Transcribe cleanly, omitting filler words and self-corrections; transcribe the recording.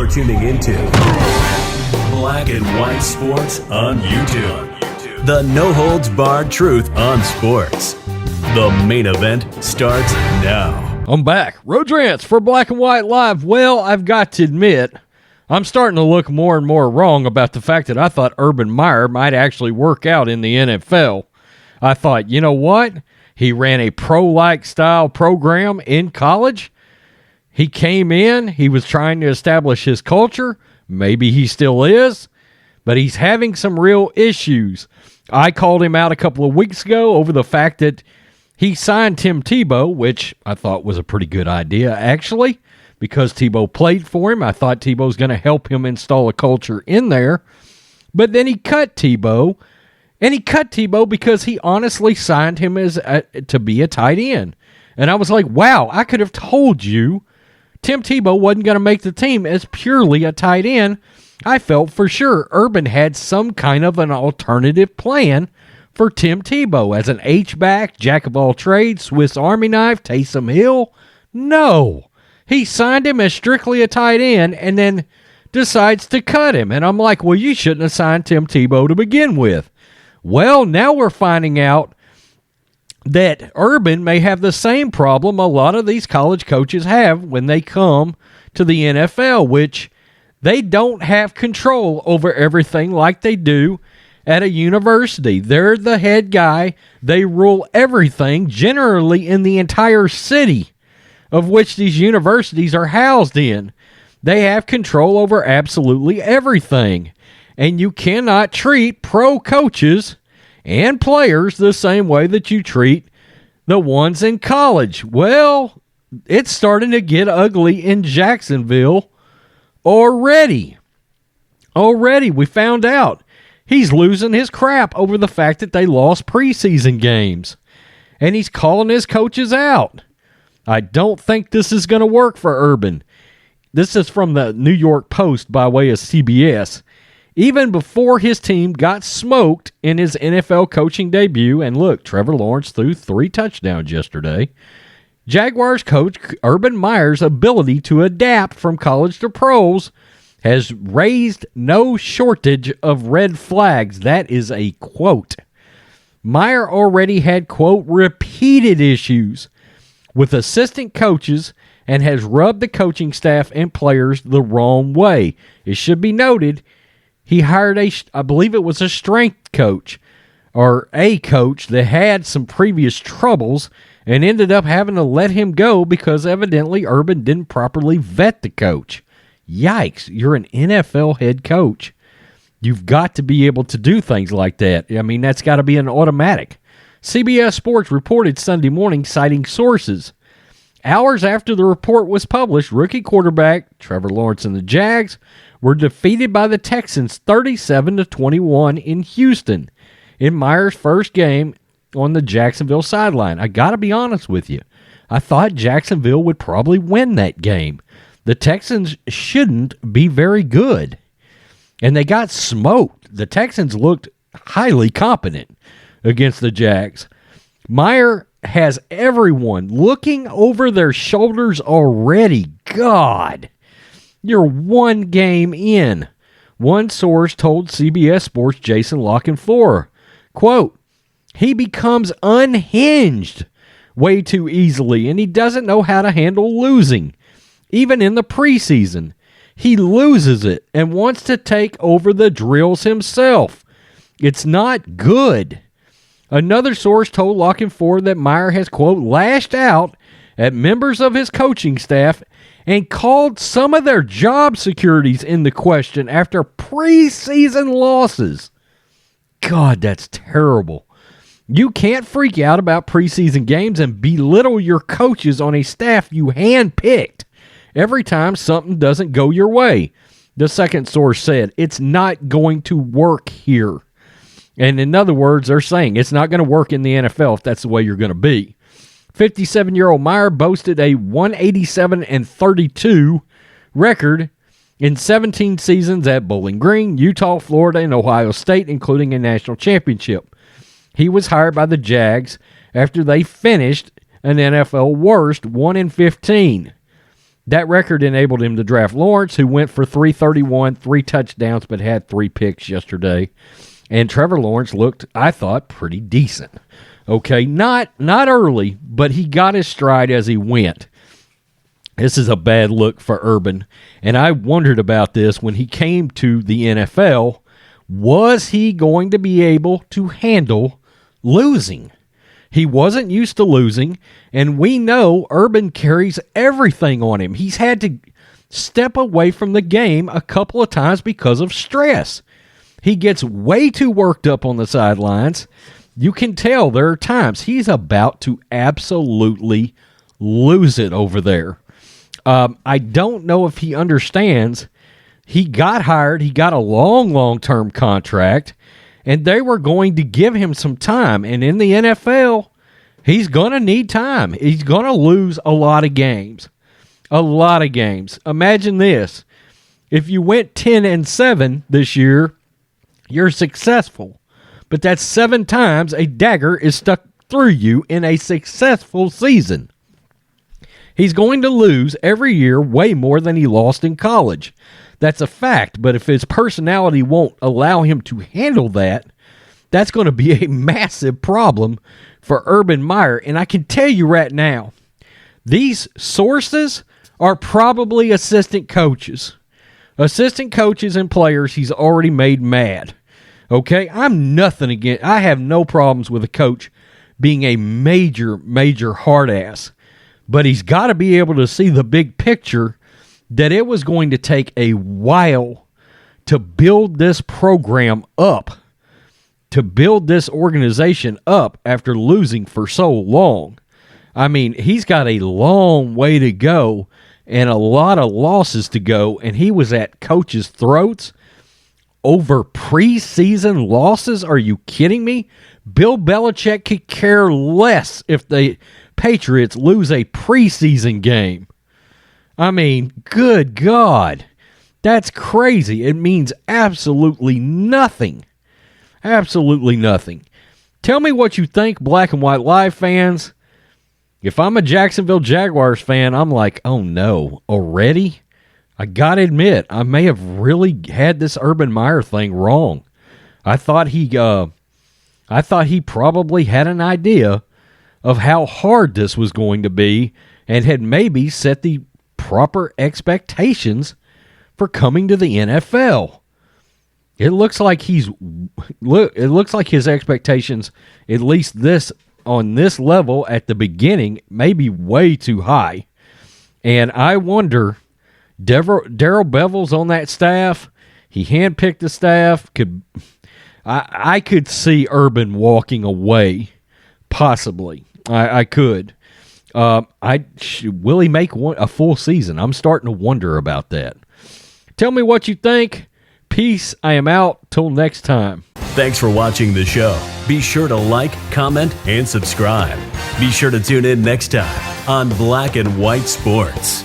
You're tuning into Black and White Sports on YouTube. The no-holds-barred truth on sports. The main event starts now. I'm back. Road Rants for Black and White Live. Well, I've got to admit, I'm starting to look more and more wrong about the fact that I thought Urban Meyer might actually work out in the NFL. I thought, you know what? He ran a pro-like style program in college. He came in, he was trying to establish his culture. Maybe he still is, but he's having some real issues. I called him out a couple of weeks ago over the fact that he signed Tim Tebow, which I thought was a pretty good idea, actually, because Tebow played for him. I thought Tebow's going to help him install a culture in there. But then he cut Tebow, and he cut Tebow because he honestly signed him as to be a tight end. And I was like, wow, I could have told you Tim Tebow wasn't going to make the team as purely a tight end. I felt for sure Urban had some kind of an alternative plan for Tim Tebow as an H-back, jack of all trades, Swiss Army knife, Taysom Hill. No. He signed him as strictly a tight end and then decides to cut him. And I'm like, well, you shouldn't have signed Tim Tebow to begin with. Well, now we're finding out that Urban may have the same problem a lot of these college coaches have when they come to the NFL, which they don't have control over everything like they do at a university. They're the head guy. They rule everything, generally in the entire city of which these universities are housed in. They have control over absolutely everything. And you cannot treat pro coaches and players the same way that you treat the ones in college. Well, it's starting to get ugly in Jacksonville already. We found out he's losing his crap over the fact that they lost preseason games. And he's calling his coaches out. I don't think this is going to work for Urban. This is from the New York Post by way of CBS. Even before his team got smoked in his NFL coaching debut, and look, Trevor Lawrence threw 3 touchdowns yesterday, Jaguars coach Urban Meyer's ability to adapt from college to pros has raised no shortage of red flags. That is a quote. Meyer already had, quote, repeated issues with assistant coaches and has rubbed the coaching staff and players the wrong way. It should be noted, he hired I believe it was a strength coach or a coach that had some previous troubles and ended up having to let him go because evidently Urban didn't properly vet the coach. Yikes, you're an NFL head coach. You've got to be able to do things like that. I mean, that's got to be an automatic. CBS Sports reported Sunday morning, citing sources. Hours after the report was published, rookie quarterback Trevor Lawrence and the Jags were defeated by the Texans 37-21 in Houston in Meyer's first game on the Jacksonville sideline. I got to be honest with you. I thought Jacksonville would probably win that game. The Texans shouldn't be very good. And they got smoked. The Texans looked highly competent against the Jags. Meyer has everyone looking over their shoulders already. God, you're one game in. One source told CBS Sports' Jason Lockenfleur, quote, he becomes unhinged way too easily, and he doesn't know how to handle losing. Even in the preseason, he loses it and wants to take over the drills himself. It's not good. Another source told Lockenfleur that Meyer has, quote, lashed out at members of his coaching staff and called some of their job securities into question after preseason losses. God, that's terrible. You can't freak out about preseason games and belittle your coaches on a staff you handpicked every time something doesn't go your way. The second source said, it's not going to work here. And in other words, they're saying it's not going to work in the NFL if that's the way you're going to be. 57-year-old Meyer boasted a 187-32 record in 17 seasons at Bowling Green, Utah, Florida, and Ohio State, including a national championship. He was hired by the Jags after they finished an NFL worst 1-15. That record enabled him to draft Lawrence, who went for 331, 3 touchdowns, but had 3 picks yesterday. And Trevor Lawrence looked, I thought, pretty decent. Okay, not early, but he got his stride as he went. This is a bad look for Urban, and I wondered about this when he came to the NFL. Was he going to be able to handle losing? He wasn't used to losing, and we know Urban carries everything on him. He's had to step away from the game a couple of times because of stress. He gets way too worked up on the sidelines. You can tell there are times he's about to absolutely lose it over there. I don't know if he understands. He got hired. He got a long-term contract, and they were going to give him some time. And in the NFL, he's going to need time. He's going to lose a lot of games. A lot of games. Imagine this. If you went 10-7 this year, you're successful. But that's 7 times a dagger is stuck through you in a successful season. He's going to lose every year way more than he lost in college. That's a fact, but if his personality won't allow him to handle that, that's going to be a massive problem for Urban Meyer. And I can tell you right now, these sources are probably assistant coaches. Assistant coaches and players he's already made mad. Okay, I'm nothing against. I have no problems with a coach being a major hard ass. But he's got to be able to see the big picture that it was going to take a while to build this program up, to build this organization up after losing for so long. I mean, he's got a long way to go and a lot of losses to go, and he was at coaches' throats over preseason losses. Are you kidding me? Bill Belichick could care less if the Patriots lose a preseason game. I mean, good God. That's crazy. It means absolutely nothing. Absolutely nothing. Tell me what you think, Black and White Live fans. If I'm a Jacksonville Jaguars fan, I'm like, oh no, already? I gotta admit, I may have really had this Urban Meyer thing wrong. I thought he probably had an idea of how hard this was going to be and had maybe set the proper expectations for coming to the NFL. It looks like his expectations, at least on this level at the beginning, may be way too high. And I wonder, Darrell Bevel's on that staff. He handpicked the staff. I could see Urban walking away, possibly. I could. Will he make a full season? I'm starting to wonder about that. Tell me what you think. Peace. I am out. Till next time. Thanks for watching the show. Be sure to like, comment, and subscribe. Be sure to tune in next time on Black and White Sports.